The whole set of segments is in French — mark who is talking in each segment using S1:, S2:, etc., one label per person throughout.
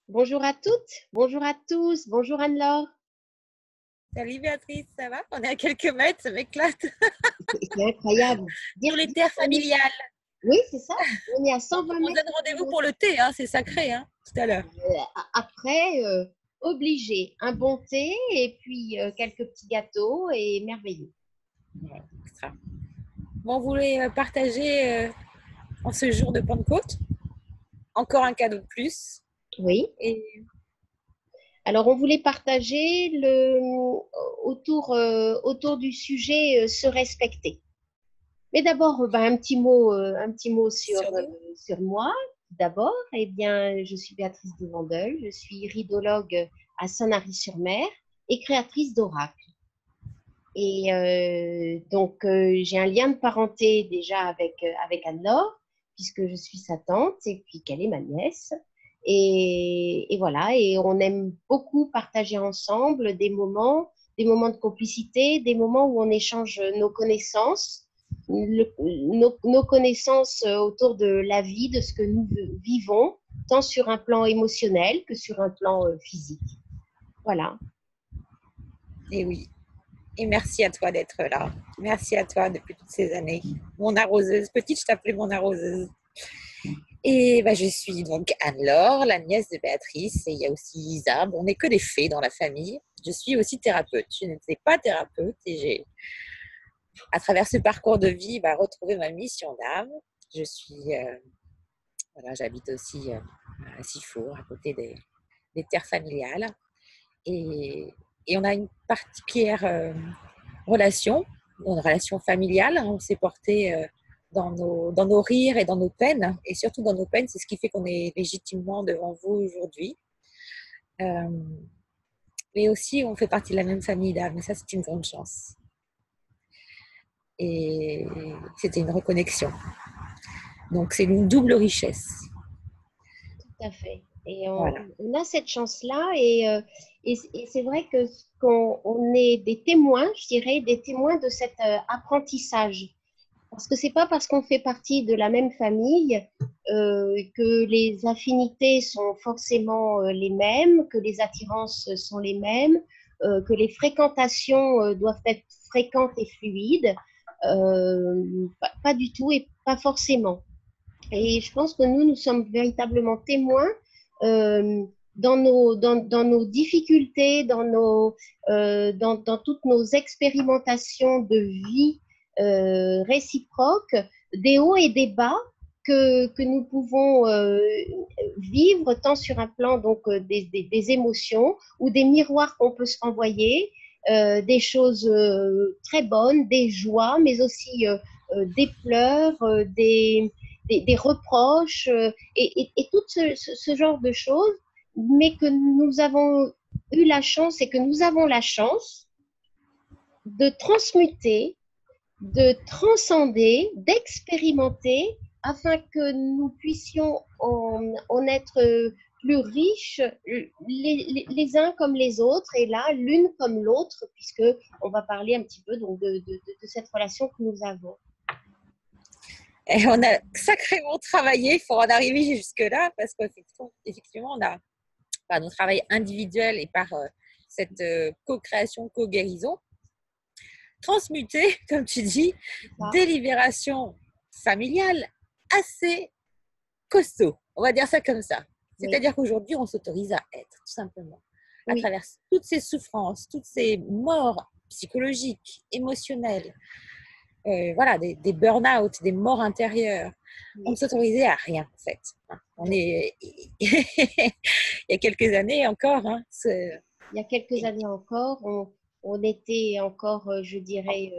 S1: Bonjour à toutes, bonjour à tous, bonjour Anne-Laure.
S2: Salut Béatrice, ça va? On est à quelques mètres, ça m'éclate.
S1: C'est incroyable.
S2: Sur les
S1: Dire
S2: terres
S1: qu'on est...
S2: familiales.
S1: Oui, c'est ça. On est à
S2: Donc
S1: 120
S2: on se
S1: mètres
S2: donne
S1: l'un de
S2: rendez-vous pour
S1: l'autre.
S2: le thé, hein, c'est sacré, hein, tout à l'heure.
S1: Après, obligé, un bon thé et puis quelques petits gâteaux et merveilleux.
S2: Ouais, extra. Bon, on voulait partager en ce jour de Pentecôte encore un cadeau de plus.
S1: Oui.
S2: Et
S1: Alors, on voulait partager autour du sujet se respecter. Mais d'abord, un petit mot
S2: sur nous,
S1: sur moi. D'abord, eh bien, je suis Béatrice de Vandel, je suis iridologue à Sanary-sur-Mer et créatrice d'oracles. Et j'ai un lien de parenté déjà avec Anne-Laure, puisque je suis sa tante et puis qu'elle est ma nièce. Et voilà, et on aime beaucoup partager ensemble des moments de complicité, des moments où on échange nos connaissances, nos connaissances autour de la vie, de ce que nous vivons, tant sur un plan émotionnel que sur un plan physique. Voilà.
S2: et oui. Et merci à toi d'être là. Merci à toi depuis toutes ces années. Mon arroseuse, petite, je t'appelais mon arroseuse. Et bah, je suis donc Anne-Laure, la nièce de Béatrice, et il y a aussi Isa. Bon, on n'est que des fées dans la famille. Je suis aussi thérapeute. Je n'étais pas thérapeute et j'ai, à travers ce parcours de vie, bah, retrouvé ma mission d'âme. Je suis, voilà, j'habite aussi à Sifour, à côté des terres familiales. Et, et on a une particulière relation, une relation familiale. Hein. On s'est porté dans nos rires et dans nos peines, et surtout dans nos peines, c'est ce qui fait qu'on est légitimement devant vous aujourd'hui. Euh, mais aussi, on fait partie de la même famille d'âme, et ça, c'est une grande chance. Et c'était une reconnexion. Donc, c'est une double richesse.
S1: Tout à fait. Et
S2: Voilà.
S1: on a cette chance-là et c'est vrai que on est des témoins, je dirais, des témoins de cet apprentissage. Parce que c'est pas parce qu'on fait partie de la même famille que les affinités sont forcément les mêmes, que les attirances sont les mêmes, que les fréquentations doivent être fréquentes et fluides. Pas du tout et pas forcément. Et je pense que nous sommes véritablement témoins euh, dans nos difficultés, dans toutes nos expérimentations de vie réciproques, des hauts et des bas que nous pouvons vivre tant sur un plan des émotions ou des miroirs qu'on peut se renvoyer, des choses très bonnes, des joies, mais aussi des pleurs, des reproches et tout ce genre de choses, mais que nous avons eu la chance et que nous avons la chance de transmuter, de transcender, d'expérimenter afin que nous puissions en être plus riches les uns comme les autres et là l'une comme l'autre puisque on va parler un petit peu donc de cette relation que nous avons.
S2: Et on a sacrément travaillé pour en arriver jusque-là, parce qu'effectivement, on a par notre travail individuel et par cette co-création, co-guérison, transmuté, comme tu dis, des libérations familiales assez costauds. On va dire ça comme ça.
S1: Oui,
S2: C'est-à-dire qu'aujourd'hui, on s'autorise à être, tout simplement. À
S1: oui,
S2: travers toutes ces souffrances, toutes ces morts psychologiques, émotionnelles, voilà, des burn-out, des morts intérieures. On ne
S1: oui.
S2: s'autorisait à rien, en fait. On
S1: Non.
S2: est... Il y a quelques années encore, hein,
S1: Il y a quelques années encore, on était encore, je dirais,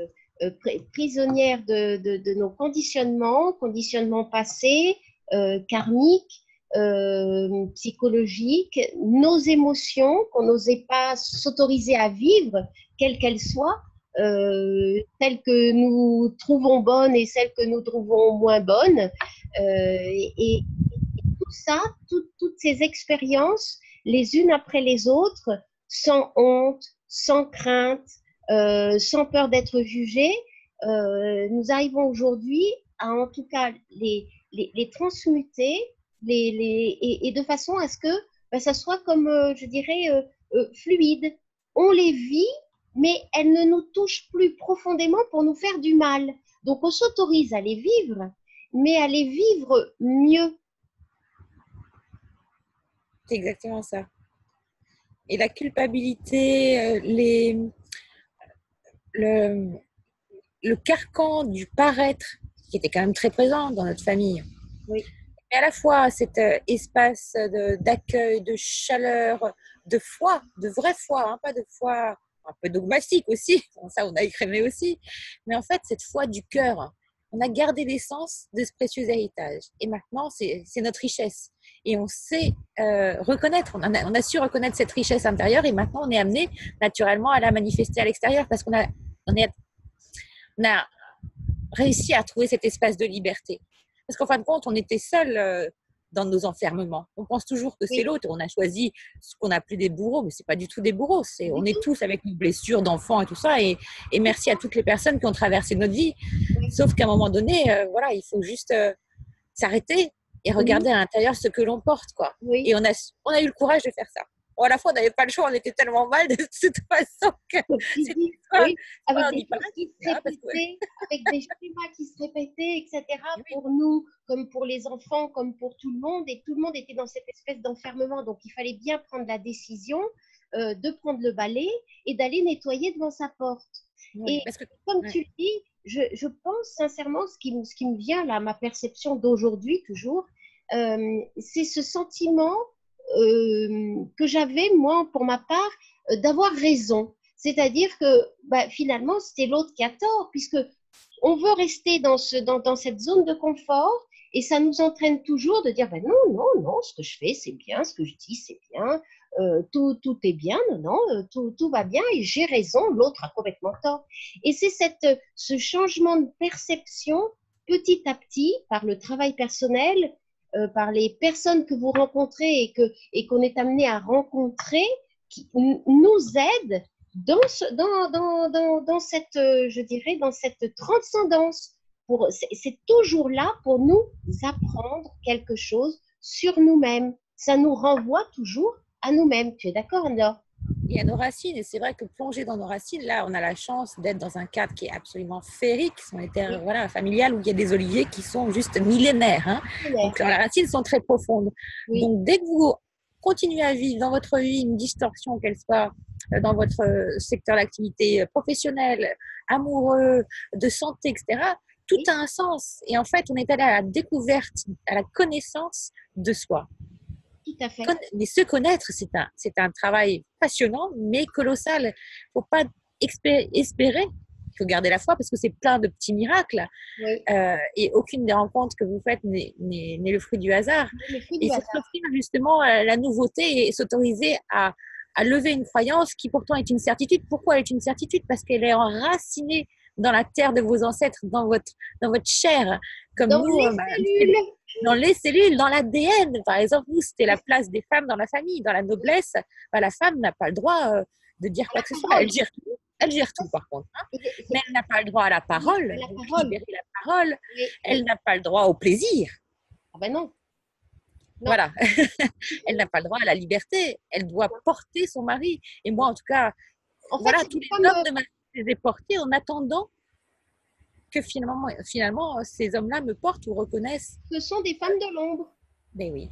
S1: prisonnière de nos conditionnements passés, karmiques, psychologiques, nos émotions qu'on n'osait pas s'autoriser à vivre, quelles qu'elles soient, celles que nous trouvons bonnes et celles que nous trouvons moins bonnes. Et tout ça, toutes ces expériences, les unes après les autres, sans honte, sans crainte, sans peur d'être jugés, nous arrivons aujourd'hui à en tout cas les transmuter et de façon à ce que ben, ça soit comme, je dirais, fluide. On les vit, mais elles ne nous touchent plus profondément pour nous faire du mal. Donc, on s'autorise à les vivre, mais à les vivre mieux.
S2: C'est exactement ça. Et la culpabilité, le, le carcan du paraître, qui était quand même très présent dans notre famille.
S1: Oui.
S2: Mais à la fois cet espace d'accueil, de chaleur, de foi, de vraie foi, hein, pas de foi un peu dogmatique aussi, ça on a écrémé aussi, mais en fait cette foi du cœur. On a gardé l'essence de ce précieux héritage. Et maintenant, c'est notre richesse. Et on sait reconnaître, on a su reconnaître cette richesse intérieure et maintenant on est amené naturellement à la manifester à l'extérieur parce on a réussi à trouver cet espace de liberté. Parce qu'en fin de compte, on était seuls dans nos enfermements. On pense toujours que c'est
S1: Oui.
S2: l'autre. On a choisi ce qu'on appelait des bourreaux, mais ce n'est pas du tout des bourreaux. On est tous avec nos blessures d'enfants et tout ça. Et merci à toutes les personnes qui ont traversé notre vie.
S1: Oui.
S2: Sauf qu'à un moment donné, voilà, il faut juste s'arrêter et regarder à l'intérieur ce que l'on porte, quoi.
S1: Oui.
S2: Et on a eu le courage de faire ça. Bon, à la fois, on n'avait pas le choix, on était tellement mal de toute façon que
S1: Oui, avec des choses qui se répétaient, avec des schémas qui se répétaient, etc.
S2: Oui.
S1: Pour nous, comme pour les enfants, comme pour tout le monde, et tout le monde était dans cette espèce d'enfermement. Donc, il fallait bien prendre la décision de prendre le balai et d'aller nettoyer devant sa porte.
S2: Oui,
S1: Et
S2: parce que,
S1: comme
S2: ouais.
S1: tu le dis, je pense sincèrement, ce qui me vient là, ma perception d'aujourd'hui toujours, c'est ce sentiment que j'avais, moi, pour ma part, d'avoir raison. C'est-à-dire que bah, finalement, c'était l'autre qui a tort, puisque on veut rester dans cette zone de confort et ça nous entraîne toujours de dire ben non, non, non, ce que je fais, c'est bien, ce que je dis, c'est bien, tout est bien, non, non, tout va bien et j'ai raison, l'autre a complètement tort. Et c'est ce changement de perception petit à petit par le travail personnel, par les personnes que vous rencontrez et qu'on est amené à rencontrer, qui nous aident dans cette, je dirais, dans cette transcendance. C'est toujours là pour nous apprendre quelque chose sur nous-mêmes. Ça nous renvoie toujours à nous-mêmes. Tu es d'accord, Anna?
S2: Et à nos racines, et c'est vrai que plonger dans nos racines, là, on a la chance d'être dans un cadre qui est absolument féerique, on est
S1: Oui.
S2: voilà, familial, où il y a des oliviers qui sont juste millénaires. Hein. Donc, les racines sont très profondes.
S1: Oui.
S2: Donc, dès que vous continuez à vivre dans votre vie une distorsion, qu'elle soit dans votre secteur d'activité professionnelle, amoureux, de santé, etc., tout a un sens. Et en fait, on est allé à la découverte, à la connaissance de soi.
S1: Tout à fait.
S2: Mais se connaître, c'est un travail passionnant, mais colossal. Il ne faut pas espérer, il faut garder la foi parce que c'est plein de petits miracles.
S1: Oui.
S2: Et aucune des rencontres que vous faites n'est le fruit du hasard.
S1: Le fruit
S2: Et
S1: du
S2: il faut
S1: hasard.
S2: s'offrir justement la nouveauté et s'autoriser à lever une croyance qui pourtant est une certitude. Pourquoi elle est une certitude? Parce qu'elle est enracinée dans la terre de vos ancêtres, dans votre chair. Comme
S1: Dans
S2: nous,
S1: les cellules.
S2: dans les cellules, dans l'ADN. Par exemple, nous, c'était la place des femmes dans la famille. Dans la noblesse, bah, la femme n'a pas le droit de dire quoi que ce soit. Elle gère tout, par contre. Hein. Mais elle n'a pas le droit à la parole,
S1: La
S2: donc
S1: parole.
S2: libérer la parole.
S1: Oui.
S2: Elle n'a pas le droit au plaisir.
S1: Ah ben non. Non.
S2: Voilà. Elle n'a pas le droit à la liberté. Elle doit porter son mari. Et moi, en tout cas,
S1: En fait,
S2: voilà,
S1: c'est
S2: tous les
S1: comme,
S2: hommes de ma vie, je les ai portés en attendant que finalement ces hommes-là me portent ou reconnaissent.
S1: ce sont des femmes de l'ombre.
S2: Ben oui.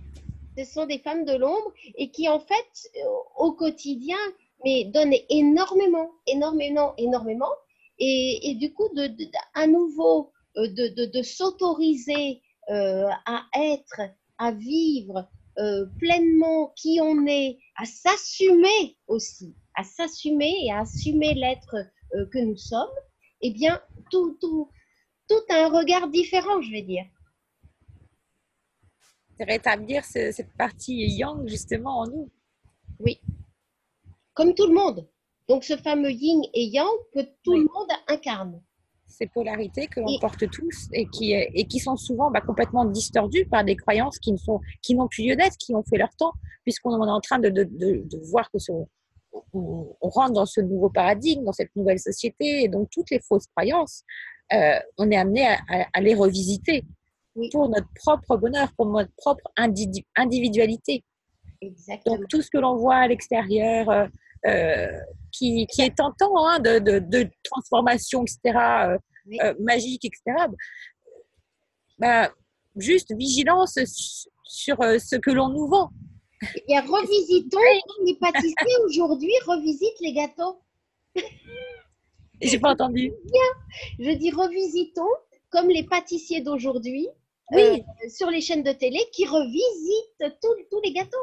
S1: Ce sont des femmes de l'ombre et qui, en fait, au quotidien, mais donnent énormément, énormément, énormément. Et du coup, à nouveau, de s'autoriser à être, à vivre pleinement qui on est, à s'assumer aussi, à s'assumer et à assumer l'être que nous sommes, eh bien, tout a un regard différent, je vais dire.
S2: C'est rétablir cette partie yang justement en nous.
S1: Oui, comme tout le monde. Donc, ce fameux yin et yang que tout le monde incarne.
S2: Ces polarités que l'on
S1: Et,
S2: porte tous et qui sont souvent complètement distordues par des croyances qui n'ont plus lieu d'être, qui ont fait leur temps, puisqu'on est en train de voir que on rentre dans ce nouveau paradigme, dans cette nouvelle société, et donc toutes les fausses croyances, on est amené à les revisiter
S1: oui,
S2: pour notre propre bonheur, pour notre propre individualité.
S1: exactement.
S2: Donc, tout ce que l'on voit à l'extérieur, qui est tentant hein, de transformation, etc.,
S1: Oui.
S2: magique, etc., bah, juste vigilance sur ce que l'on nous vend.
S1: Eh bien, revisitons, comme les pâtissiers aujourd'hui revisitent les gâteaux.
S2: J'ai pas entendu.
S1: Je dis revisitons, comme les pâtissiers d'aujourd'hui,
S2: Oui,
S1: sur les chaînes de télé, qui revisitent tous les gâteaux.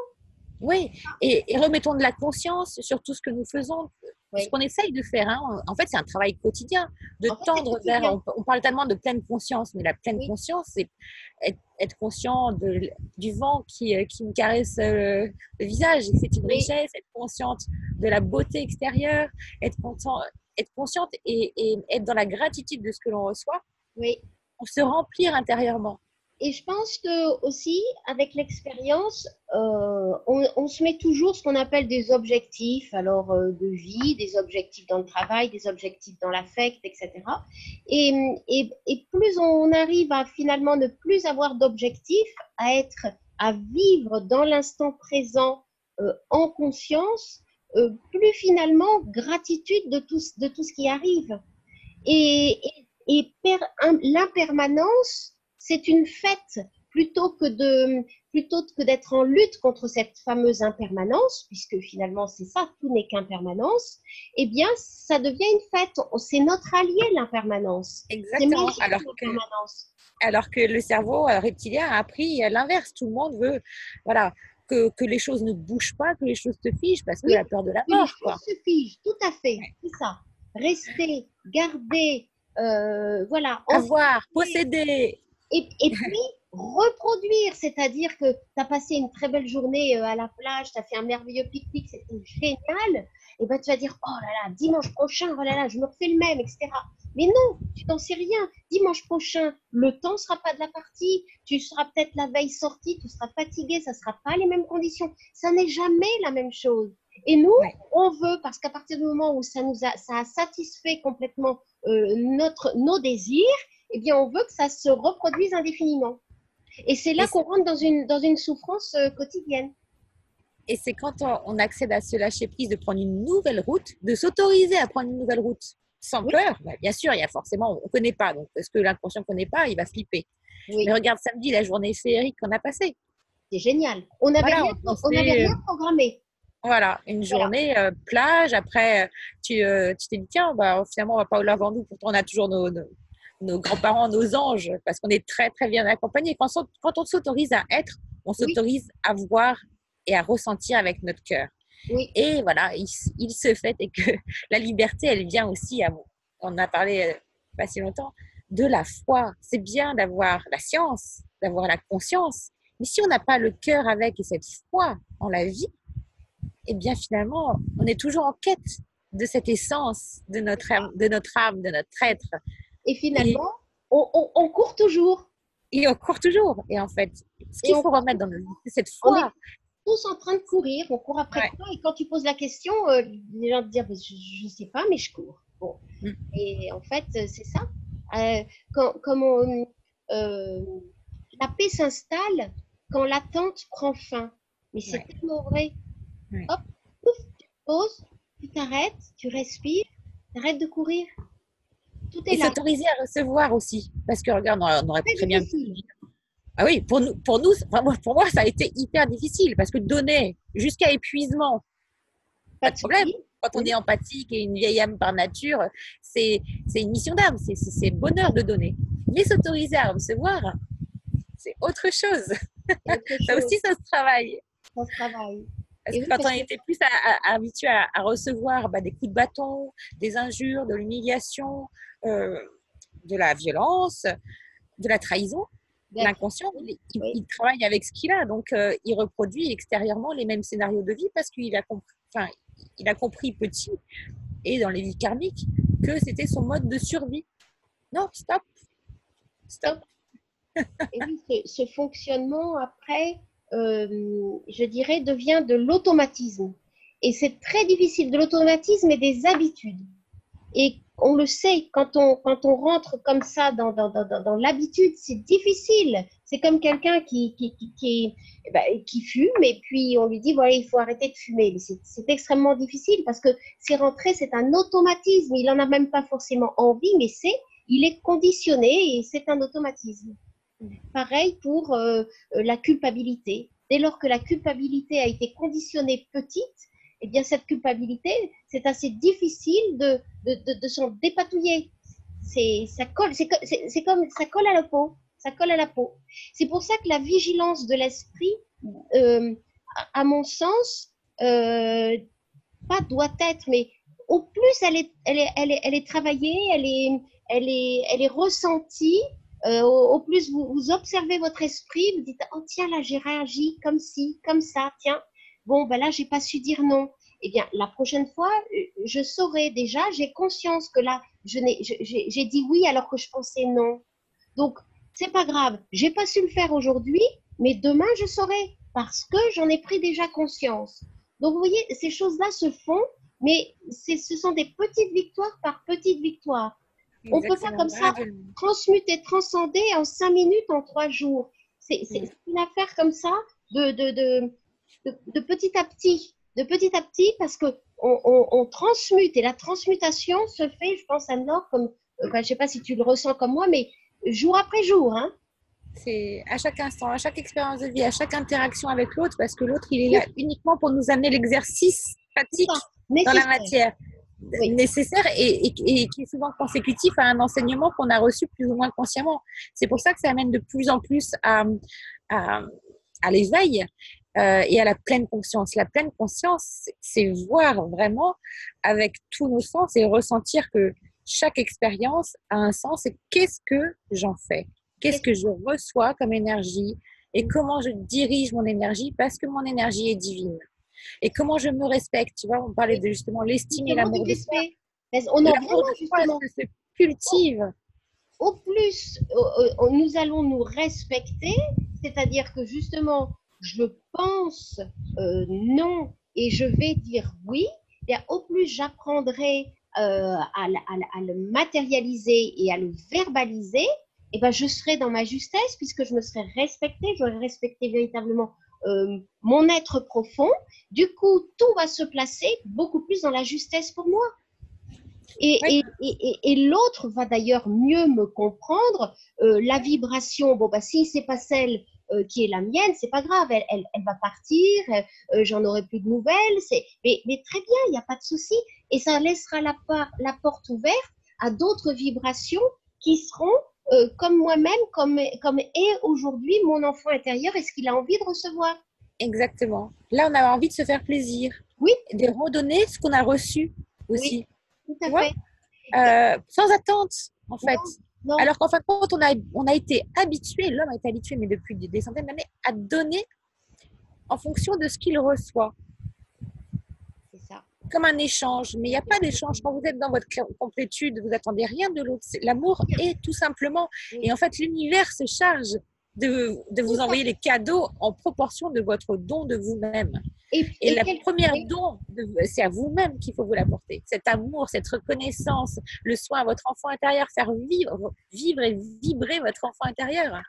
S2: oui. Et remettons de la conscience sur tout ce que nous faisons, ce
S1: Oui.
S2: qu'on essaye de faire. Hein. En fait, c'est un travail quotidien de
S1: En fait, c'est
S2: tendre vers.
S1: quotidien.
S2: On parle tellement de pleine conscience, mais la pleine
S1: Oui.
S2: conscience, c'est être conscient du vent qui me caresse le visage. Et c'est une
S1: Oui.
S2: richesse, être consciente de la beauté extérieure, être consciente et être dans la gratitude de ce que l'on reçoit
S1: Oui.
S2: pour se remplir intérieurement.
S1: Et je pense que aussi, avec l'expérience, on se met toujours ce qu'on appelle des objectifs, alors de vie, des objectifs dans le travail, des objectifs dans l'affect, etc. Et plus on arrive à finalement ne plus avoir d'objectifs, à vivre dans l'instant présent en conscience, plus finalement gratitude de tout ce qui arrive. Et l'impermanence, c'est une fête plutôt que d'être en lutte contre cette fameuse impermanence, puisque finalement c'est ça, tout n'est qu'impermanence, eh bien ça devient une fête. C'est notre allié, l'impermanence. C'est
S2: Exactement.
S1: magique, l'impermanence.
S2: Alors que le cerveau reptilien a appris l'inverse. Tout le monde veut, voilà, que les choses ne bougent pas, que les choses se figent, parce que
S1: Oui,
S2: la peur de la
S1: que les
S2: mort, quoi.
S1: choses se figent, tout à fait,
S2: Ouais.
S1: c'est ça. Rester, garder, voilà,
S2: Avoir,
S1: anticiper,
S2: posséder.
S1: et puis reproduire, c'est-à-dire que tu as passé une très belle journée à la plage, tu as fait un merveilleux pique-nique, c'était génial, et ben tu vas dire, oh là là, dimanche prochain, oh là là, je me refais le même, etc. Mais non, tu n'en sais rien. Dimanche prochain, le temps ne sera pas de la partie, tu seras peut-être la veille sortie, tu seras fatigué, ça ne sera pas les mêmes conditions. Ça n'est jamais la même chose. Et nous,
S2: Ouais.
S1: on veut, parce qu'à partir du moment où ça a satisfait complètement nos désirs, eh bien, on veut que ça se reproduise indéfiniment. Et c'est là
S2: Et
S1: qu'on rentre dans une souffrance quotidienne.
S2: et c'est quand on accède à ce lâcher prise de prendre une nouvelle route, de s'autoriser à prendre une nouvelle route sans
S1: Oui,
S2: peur. Bah, bien sûr, il y a forcément, on ne connaît pas. Donc, parce que l'inconscient ne connaît pas, il va flipper. Mais
S1: oui,
S2: regarde samedi, la journée féerique qu'on a passée.
S1: c'est génial.
S2: Voilà,
S1: On n'avait rien programmé.
S2: voilà, une
S1: Voilà.
S2: journée plage. Après, tu t'es dit, tiens, bah, finalement, on va pas au lavandou. Pourtant, on a toujours nos grands-parents, nos anges, parce qu'on est très, très bien accompagnés. Quand on s'autorise à être, on
S1: Oui,
S2: s'autorise à voir et à ressentir avec notre cœur.
S1: oui,
S2: Et voilà, il se fait et que la liberté, elle vient aussi, on a parlé pas si longtemps, de la foi. C'est bien d'avoir la science, d'avoir la conscience. Mais si on n'a pas le cœur avec et cette foi en la vie, eh bien finalement, on est toujours en quête de cette essence de notre âme, de notre être.
S1: et
S2: Et,
S1: finalement, on court toujours.
S2: et on court toujours. Et en fait, ce
S1: Et
S2: qu'il faut remettre dans nos vies, c'est cette
S1: on est
S2: foi.
S1: tous en train de courir. On court après
S2: Ouais.
S1: quoi? Et quand tu poses la question, les gens te disent, je ne sais pas, mais je cours. Bon.
S2: Mm.
S1: Et en fait, c'est ça. Comme euh, la paix s'installe quand l'attente prend fin. Mais c'est
S2: Ouais.
S1: tellement vrai.
S2: Ouais.
S1: Hop, pouf, tu te poses, tu t'arrêtes, tu respires, tu arrêtes de courir. Tout
S2: Et
S1: est là.
S2: s'autoriser à recevoir aussi. Parce que regarde, on aurait
S1: C'est
S2: très bien
S1: difficile.
S2: ah oui, pour moi, ça a été hyper difficile parce que donner jusqu'à épuisement,
S1: Pas
S2: pas de
S1: de
S2: problème.
S1: souci.
S2: Quand on
S1: Oui.
S2: est empathique et une vieille âme par nature, c'est une mission d'âme, c'est bonheur de donner. Mais s'autoriser à recevoir, c'est autre chose.
S1: Et autre
S2: Ça
S1: chose,
S2: aussi, ça se travaille.
S1: ça se travaille.
S2: Parce
S1: Et
S2: que
S1: oui,
S2: quand on
S1: parce que
S2: était plus habitué à recevoir des coups de bâton, des injures, de l'humiliation, euh, de la violence, de la trahison,
S1: d'être,
S2: l'inconscient,
S1: oui,
S2: il travaille avec ce qu'il a. Donc, il reproduit extérieurement les mêmes scénarios de vie parce qu'il a compris, enfin, il a compris petit et dans les vies karmiques que c'était son mode de survie. Non, stop, stop.
S1: stop. Et oui, ce fonctionnement, après, je dirais, devient de l'automatisme. Et c'est très difficile, de l'automatisme et des habitudes. Et on le sait, quand on rentre comme ça dans l'habitude, c'est difficile. C'est comme quelqu'un qui fume et puis on lui dit, voilà, il faut arrêter de fumer. C'est extrêmement difficile parce que c'est rentré, c'est un automatisme. Il n'en a même pas forcément envie, mais il est conditionné et c'est un automatisme. Pareil pour la culpabilité. Dès lors que la culpabilité a été conditionnée petite, eh bien cette culpabilité, c'est assez difficile de s'en dépatouiller. Ça colle, c'est comme ça colle à la peau. Ça colle à la peau. C'est pour ça que la vigilance de l'esprit, euh, à mon sens, pas doit être, mais au plus elle est travaillée, elle est ressentie, au plus vous observez votre esprit, vous dites, oh tiens, là j'ai réagi comme ci, comme ça, tiens, bon, ben là j'ai pas su dire non. Eh bien, la prochaine fois, je saurai déjà, j'ai conscience que là, j'ai dit oui alors que je pensais non. Donc, c'est pas grave, j'ai pas su le faire aujourd'hui, mais demain je saurai parce que j'en ai pris déjà conscience. Donc, vous voyez, ces choses-là se font, mais ce sont des petites victoires par petites victoires. On ne peut pas
S2: Exactement.
S1: comme ça transmuter, transcender en 5 minutes, en 3 jours. C'est une affaire comme ça de petit à petit, parce que on transmute et la transmutation se fait, je pense, Anne-Laure, comme, je ne sais pas si tu le ressens comme moi, mais jour après jour. Hein.
S2: C'est à chaque instant, à chaque expérience de vie, à chaque interaction avec l'autre, parce que l'autre, il est là uniquement pour nous amener l'exercice pratique dans la matière nécessaire et qui est souvent consécutif à un enseignement qu'on a reçu plus ou moins consciemment. C'est pour ça que ça amène de plus en plus à, à l'éveil et à la pleine conscience. La pleine conscience, c'est voir vraiment avec tous nos sens et ressentir que chaque expérience a un sens et qu'est-ce que j'en fais? Qu'est-ce que je reçois comme énergie et comment je dirige mon énergie parce que mon énergie est divine. Et comment je me respecte, tu vois, on parlait de justement l'estime et l'amour de soi. L'amour de soi se cultive.
S1: Au plus nous allons nous respecter, c'est-à-dire que justement, je pense non et je vais dire oui, et au plus j'apprendrai à le matérialiser et à le verbaliser, et ben je serai dans ma justesse puisque je me serai respectée, j'aurai respecté véritablement mon être profond. Du coup, tout va se placer beaucoup plus dans la justesse pour moi. Et l'autre va d'ailleurs mieux me comprendre. La vibration, bon, bah, si c'est pas celle qui est la mienne, c'est pas grave, elle va partir, j'en aurai plus de nouvelles, mais très bien, il n'y a pas de souci. Et ça laissera la porte ouverte à d'autres vibrations qui seront comme moi-même, comme est aujourd'hui mon enfant intérieur et ce qu'il a envie de recevoir.
S2: Exactement. Là, on a envie de se faire plaisir.
S1: Oui.
S2: De redonner ce qu'on a reçu aussi.
S1: Oui, tout à fait.
S2: Sans attente, en fait.
S1: Non.
S2: Alors qu'en fin de compte, on a été habitué, l'homme a été habitué, mais depuis des centaines d'années, à donner en fonction de ce qu'il reçoit.
S1: C'est ça.
S2: Comme un échange. Mais il n'y a pas d'échange. Quand vous êtes dans votre complétude, vous n'attendez rien de l'autre. L'amour est tout simplement. Et en fait, l'univers se charge de vous envoyer les cadeaux en proportion de votre don de vous-même. Et la première don, c'est à vous-même qu'il faut vous l'apporter. Cet amour, cette reconnaissance, le soin à votre enfant intérieur, faire vivre et vibrer votre enfant intérieur.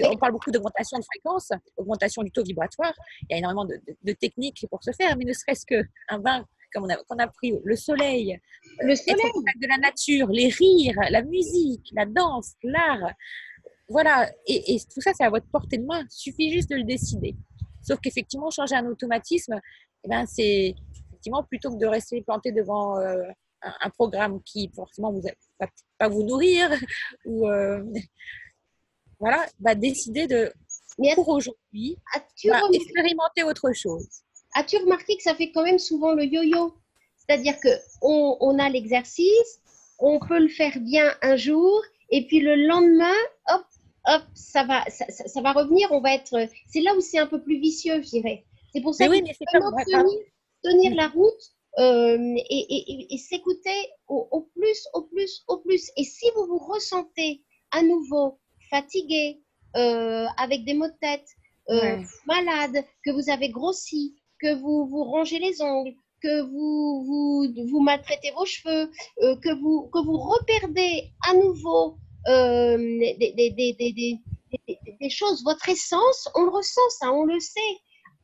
S2: On parle beaucoup d'augmentation de fréquence, augmentation du taux vibratoire. Il y a énormément de techniques pour se faire, mais ne serait-ce qu'un bain, comme on a pris le soleil, être au contact de la nature, les rires, la musique, la danse, l'art. Voilà, et tout ça, c'est à votre portée de main. Il suffit juste de le décider. Sauf qu'effectivement, changer un automatisme, eh ben, c'est effectivement plutôt que de rester planté devant un programme qui forcément vous va pas vous nourrir ou voilà, décider de pour aujourd'hui expérimenter autre chose.
S1: As-tu remarqué que ça fait quand même souvent le yo-yo? C'est-à-dire qu'on a l'exercice, on peut le faire bien un jour, et puis le lendemain, hop, ça va revenir, on va être... C'est là où c'est un peu plus vicieux, je dirais. C'est pour ça qu'il faut tenir la route et s'écouter au plus. Et si vous vous ressentez à nouveau fatigué, avec des maux de tête, malade, que vous avez grossi, que vous rongez les ongles, que vous maltraitez vos cheveux, que vous reperdez à nouveau des choses, votre essence, on le ressent, ça, on le sait.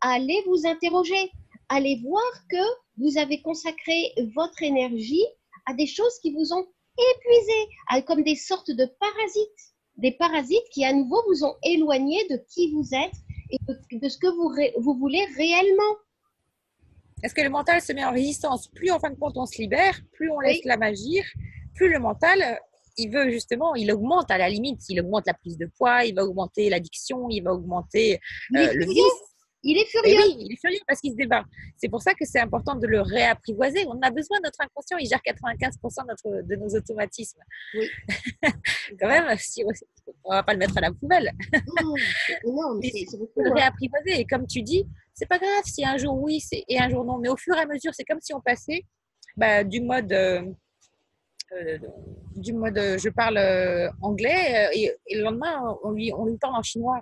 S1: Allez vous interroger, allez voir que vous avez consacré votre énergie à des choses qui vous ont épuisé, comme des sortes de parasites. Des parasites qui, à nouveau, vous ont éloigné de qui vous êtes et de ce que vous voulez réellement.
S2: Est-ce que le mental se met en résistance? Plus, en fin de compte, on se libère, plus on laisse
S1: Oui,
S2: l'âme agir, plus le mental, il veut justement, il augmente à la limite. Il augmente la prise de poids, il va augmenter l'addiction, il va augmenter
S1: il est
S2: le
S1: furieux.
S2: vice.
S1: Il est
S2: Et
S1: furieux.
S2: oui, il est furieux parce qu'il se débat. C'est pour ça que c'est important de le réapprivoiser. On a besoin de notre inconscient, il gère 95% de nos automatismes.
S1: Oui,
S2: Quand même, si, on ne va pas le mettre à la poubelle.
S1: oh, c'est énorme,
S2: Mais
S1: c'est
S2: faut le
S1: beaucoup. Hein.
S2: réapprivoiser. Et comme tu dis, c'est pas grave si un jour oui et un jour non. Mais au fur et à mesure, c'est comme si on passait du mode je parle anglais et le lendemain on lui parle en chinois.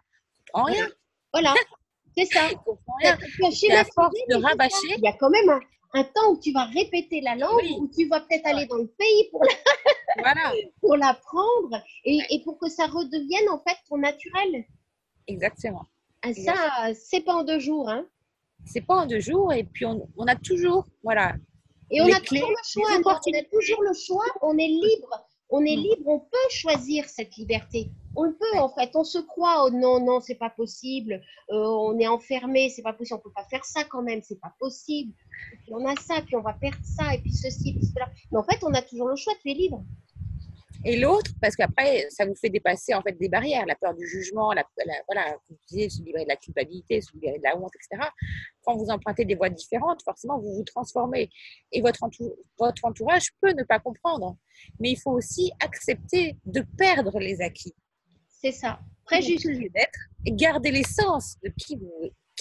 S2: En rien,
S1: Oui. Voilà, c'est ça.
S2: il comprend rien.
S1: Tu as
S2: C'est à force
S1: schématisé,
S2: de
S1: mais c'est ça.
S2: rabâcher.
S1: Il y a quand même un temps où tu vas répéter la
S2: Et
S1: langue,
S2: oui,
S1: où tu vas peut-être
S2: ouais,
S1: aller dans le pays
S2: voilà,
S1: pour l'apprendre
S2: ouais,
S1: et pour que ça redevienne en fait ton naturel.
S2: exactement.
S1: Ah,
S2: Exactement.
S1: ça, c'est pas en 2 jours. Hein.
S2: C'est pas en 2 jours et puis on a toujours voilà
S1: Et on
S2: les
S1: a toujours
S2: clés,
S1: le choix,
S2: les
S1: non? On a
S2: opportunités.
S1: toujours le choix, on est libre. On est
S2: Mm.
S1: libre, on peut choisir cette liberté. On le peut
S2: Ouais.
S1: en fait. On se croit, oh non, non, c'est pas possible. On est enfermé, c'est pas possible. On peut pas faire ça quand même, c'est pas possible. Et puis on a ça, puis on va perdre ça, et puis ceci, puis cela. Mais en fait, on a toujours le choix, tu es libre.
S2: Et l'autre, parce qu'après, ça vous fait dépasser en fait des barrières, la peur du jugement, voilà, comme vous disiez, se libérer de la culpabilité, se libérer de la honte, etc. Quand vous empruntez des voies différentes, forcément, vous vous transformez. Et votre entourage peut ne pas comprendre. Mais il faut aussi accepter de perdre les acquis.
S1: C'est ça. Très
S2: Qui vous
S1: juste.
S2: plaisez d'être et garder l'essence de qui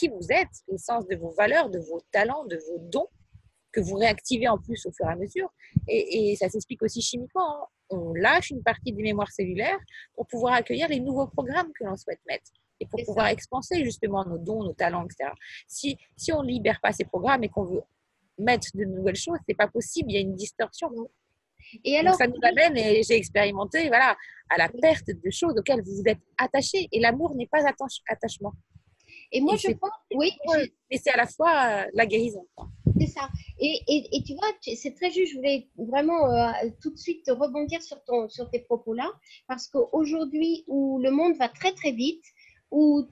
S2: vous êtes, l'essence de vos valeurs, de vos talents, de vos dons que vous réactivez en plus au fur et à mesure. Et ça s'explique aussi chimiquement. Hein. On lâche une partie des mémoires cellulaires pour pouvoir accueillir les nouveaux programmes que l'on souhaite mettre et pour
S1: C'est
S2: pouvoir
S1: ça.
S2: expanser justement nos dons, nos talents, etc. Si on ne libère pas ces programmes et qu'on veut mettre de nouvelles choses, c'est pas possible, il y a une distorsion.
S1: Non. Et
S2: Donc
S1: alors,
S2: ça nous amène, et j'ai expérimenté, voilà, à la perte de choses auxquelles vous vous êtes attaché. Et l'amour n'est pas attachement.
S1: et moi
S2: Et
S1: je
S2: c'est
S1: pense, oui,
S2: mais c'est à la fois la guérison. Quoi.
S1: c'est ça. Et tu vois, c'est très juste. Je voulais vraiment tout de suite rebondir sur tes propos-là, parce qu'aujourd'hui, où le monde va très très vite, où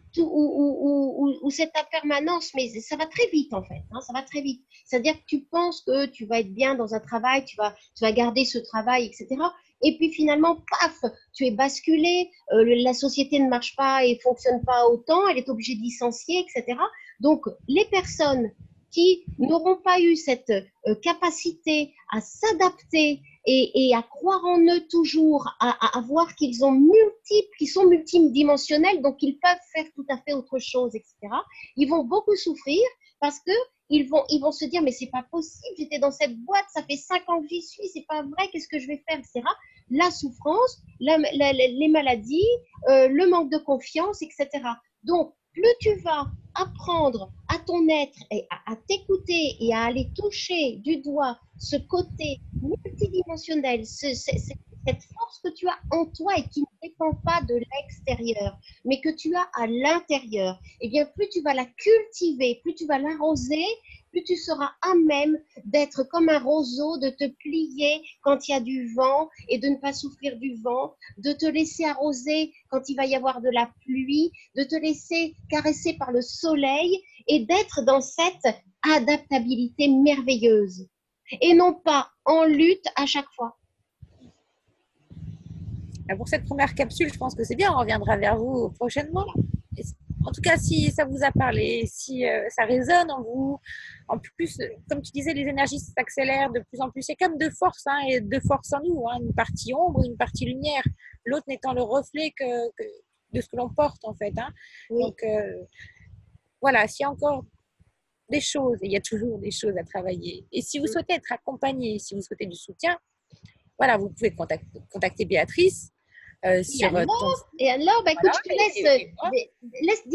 S1: c'est ta permanence, mais ça va très vite en fait, hein, ça va très vite. C'est-à-dire que tu penses que tu vas être bien dans un travail, tu vas garder ce travail, etc. Et puis finalement, paf, tu es basculé, la société ne marche pas et fonctionne pas autant, elle est obligée de licencier, etc. Donc, les personnes qui n'auront pas eu cette capacité à s'adapter et à croire en eux toujours, à voir qu'ils sont multidimensionnels, donc ils peuvent faire tout à fait autre chose, etc. Ils vont beaucoup souffrir parce que ils vont se dire mais c'est pas possible, j'étais dans cette boîte, ça fait 5 ans que j'y suis, c'est pas vrai, qu'est-ce que je vais faire, etc. La souffrance, les maladies, le manque de confiance, etc. Donc plus tu vas apprendre à ton être et à t'écouter et à aller toucher du doigt ce côté multidimensionnel, cette force que tu as en toi et qui ne dépend pas de l'extérieur, mais que tu as à l'intérieur, et bien plus tu vas la cultiver, plus tu vas l'arroser, plus tu seras à même d'être comme un roseau, de te plier quand il y a du vent et de ne pas souffrir du vent, de te laisser arroser quand il va y avoir de la pluie, de te laisser caresser par le soleil et d'être dans cette adaptabilité merveilleuse et non pas en lutte à chaque fois.
S2: Pour cette première capsule, je pense que c'est bien. On reviendra vers vous prochainement. En tout cas, si ça vous a parlé, si ça résonne en vous, en plus, comme tu disais, les énergies s'accélèrent de plus en plus. C'est comme deux forces, hein, et deux forces en nous, hein, une partie ombre, une partie lumière, l'autre n'étant le reflet de ce que l'on porte en fait. Hein.
S1: Oui.
S2: Donc voilà, s'il y a encore des choses, et il y a toujours des choses à travailler. Et si vous souhaitez être accompagné, si vous souhaitez du soutien, voilà, vous pouvez contacter Béatrice. Sur ton site.
S1: Et alors bah, écoute,
S2: Voilà,
S1: je te laisse,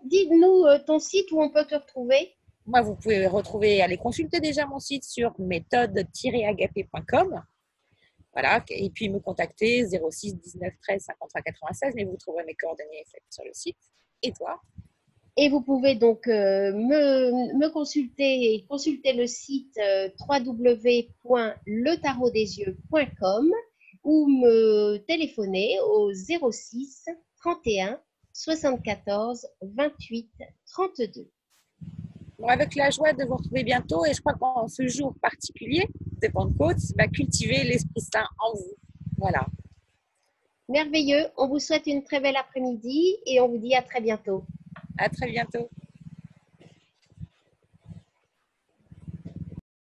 S1: dis-nous ton site où on peut te retrouver.
S2: moi, vous pouvez aller consulter déjà mon site sur méthode-agapé.com. Voilà, et puis me contacter 06 19 13 53 96, mais vous trouverez mes coordonnées sur le site. Et toi?
S1: Et vous pouvez donc me consulter et consulter le site www.letarotdesyeux.com ou me téléphoner au 06 31 74 28 32.
S2: Bon, avec la joie de vous retrouver bientôt, et je crois qu'en ce jour particulier de Pentecôte, cultivez l'Esprit Saint en vous. Voilà.
S1: Merveilleux, on vous souhaite une très belle après-midi et on vous dit à très bientôt.
S2: À très bientôt.